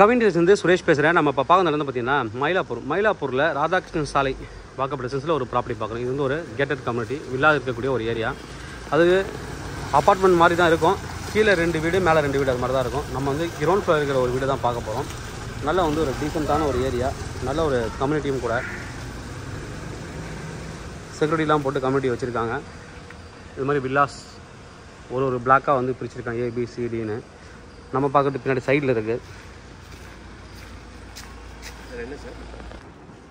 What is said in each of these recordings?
கவின் வந்து சுரேஷ் பேசுகிறேன். நம்ம இப்போ பார்க்க நடந்து பார்த்தீங்கன்னா மயிலாப்பூரில் ராதாகிருஷ்ணன் சாலை வாக்கப்பட்ட சென்ஸில் ஒரு ப்ராப்பர்ட்டி பார்க்குறோம். இது வந்து ஒரு கேட்டட் கம்யூனிட்டி வில்லா இருக்கக்கூடிய ஒரு ஏரியா. அது அப்பார்ட்மெண்ட் மாதிரி தான் இருக்கும். கீழே 2 வீடு மேலே 2 வீடு அது மாதிரி தான் இருக்கும். நம்ம வந்து கிரவுண்ட் ஃப்ளோர் இருக்கிற ஒரு வீடு தான் பார்க்க போகிறோம். நல்லா வந்து ஒரு டீசெண்டான ஒரு ஏரியா, நல்ல ஒரு கம்யூனிட்டியும் கூட. செக்யூரிட்டிலாம் போட்டு கம்யூனிட்டி வச்சுருக்காங்க. இது மாதிரி வில்லாஸ் ஒரு பிளாக்காக வந்து பிரிச்சுருக்காங்க, ABCDன்னு. நம்ம பார்க்குறது பின்னாடி சைடில் இருக்குது.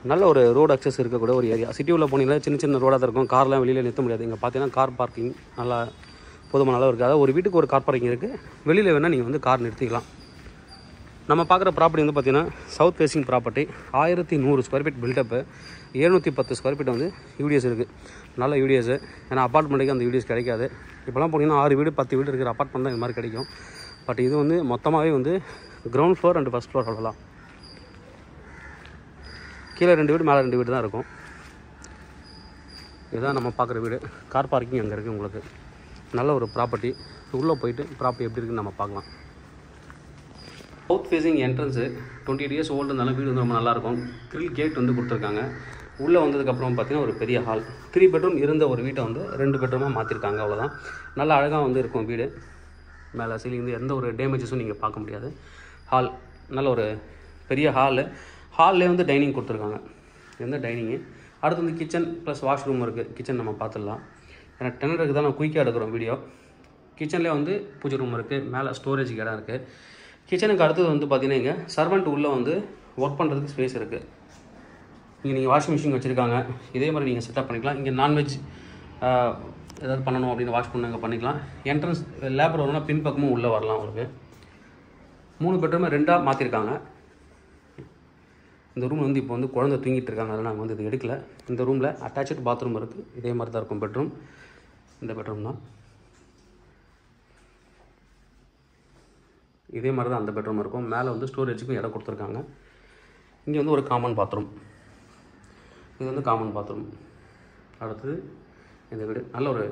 நல்ல ஒரு ரோடு அக்சஸ் இருக்கக்கூடிய ஒரு ஏரியா. சிட்டி உள்ள போனீங்கன்னா சின்ன சின்ன ரோடாக தான் இருக்கும். கார்லாம் வெளியில் நிறுத்த முடியாது. இங்கே பார்த்தீங்கன்னா கார் பார்க்கிங் நல்லா போதுமான அளவு இருக்குது. அதாவது ஒரு வீட்டுக்கு ஒரு கார் பார்க்கிங் இருக்குது. வெளியில் வேணால் நீங்கள் வந்து கார் நிறுத்திக்கலாம். நம்ம பார்க்குற ப்ராப்பர்ட்டி வந்து பார்த்திங்கன்னா south facing property. 1100 square feet buildup, 710 square feet வந்து யூடிஎஸ் இருக்குது. நல்ல யூடிஎஸ். ஏன்னா அப்பார்ட்மெண்ட்டுக்கு அந்த யூடிஎஸ் கிடைக்காது. இப்போலாம் போனீங்கன்னா 6 வீடு 10 வீடு இருக்கிற அப்பார்ட்மெண்ட் தான் இது மாதிரி கிடைக்கும். பட் இது வந்து மொத்தமாகவே வந்து ground floor and first floor சொல்லலாம். கீழே 2 வீடு மேலே 2 வீடு தான் இருக்கும். இதுதான் நம்ம பார்க்குற வீடு. கார் பார்க்கிங் அங்கே இருக்குது உங்களுக்கு. நல்ல ஒரு ப்ராப்பர்ட்டி. உள்ளே போயிட்டு ப்ராப்பர்ட்டி எப்படி இருக்குன்னு நம்ம பார்க்கலாம். South facing entrance 28 years old இருந்தாலும் வீடு வந்து ரொம்ப நல்லாயிருக்கும். கிரில் கேட் வந்து கொடுத்துருக்காங்க. உள்ளே வந்ததுக்கப்புறம் பார்த்திங்கன்னா ஒரு பெரிய ஹால். 3 பெட்ரூம் இருந்த ஒரு வீட்டை வந்து 2 பெட்ரூமாக மாற்றிருக்காங்க. அவ்வளோதான். நல்லா அழகாக வந்து இருக்கும் வீடு. மேலே சீலிங் வந்து எந்த ஒரு டேமேஜஸும் நீங்கள் பார்க்க முடியாது. ஹால் நல்ல ஒரு பெரிய ஹால்லே வந்து டைனிங் கொடுத்துருக்காங்க. எந்த டைனிங்கு. அடுத்து வந்து கிச்சன் ப்ளஸ் வாஷ்ரூம் இருக்குது. கிச்சன் நம்ம பார்த்துடலாம். ஏன்னா டெனருக்கு தான் நான் குயிக்காக எடுக்கிறோம் வீடியோ. கிச்சன்லேயே வந்து பூஜை ரூம் இருக்குது. மேலே ஸ்டோரேஜுக்கு இடம் இருக்குது. கிச்சனுக்கு அடுத்தது வந்து பார்த்திங்கன்னா இங்கே சர்வெண்ட் உள்ளே வந்து ஒர்க் பண்ணுறதுக்கு ஸ்பேஸ் இருக்குது. இங்கே நீங்கள் வாஷிங் மிஷின் வச்சுருக்காங்க. இதே மாதிரி நீங்கள் செட்டப் பண்ணிக்கலாம். இங்கே நான்வெஜ் ஏதாவது பண்ணணும் அப்படின்னு வாஷ் பண்ணாங்க பண்ணிக்கலாம். என்ட்ரன்ஸ் லேபர் வரணும்னா பின்பக்கமும் உள்ளே வரலாம். உங்களுக்கு 3 பெட்ரூமை 2ஆக மாற்றிருக்காங்க. இந்த ரூம் வந்து இப்போ வந்து குழந்தை தூங்கிட்டு இருக்காங்க. அதனால் நாங்கள் வந்து இது எடுக்கல. இந்த ரூமில் அட்டாச்சு பாத்ரூம் இருக்குது. இதே மாதிரி தான் இருக்கும் பெட்ரூம். இந்த பெட்ரூம் தான். இதே மாதிரி தான் அந்த பெட்ரூம் இருக்கும். மேலே வந்து ஸ்டோரேஜுக்கும் இடம் கொடுத்துருக்காங்க. இங்கே வந்து ஒரு காமன் பாத்ரூம். இது வந்து காமன் பாத்ரூம். அடுத்தது இந்த வீடு. நல்ல ஒரு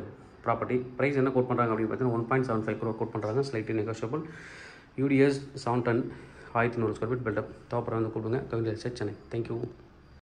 ப்ராப்பர்ட்டி. ப்ரைஸ் என்ன கோட் பண்ணுறாங்க அப்படின்னு பார்த்தீங்கன்னா 1.75 crore கோட் பண்ணுறாங்க. Slightly negotiable. UDS 710 1100 square feet built up. டாப்பராக வந்து கூப்பிடுங்க. Kavin real estate Chennai. Thank you.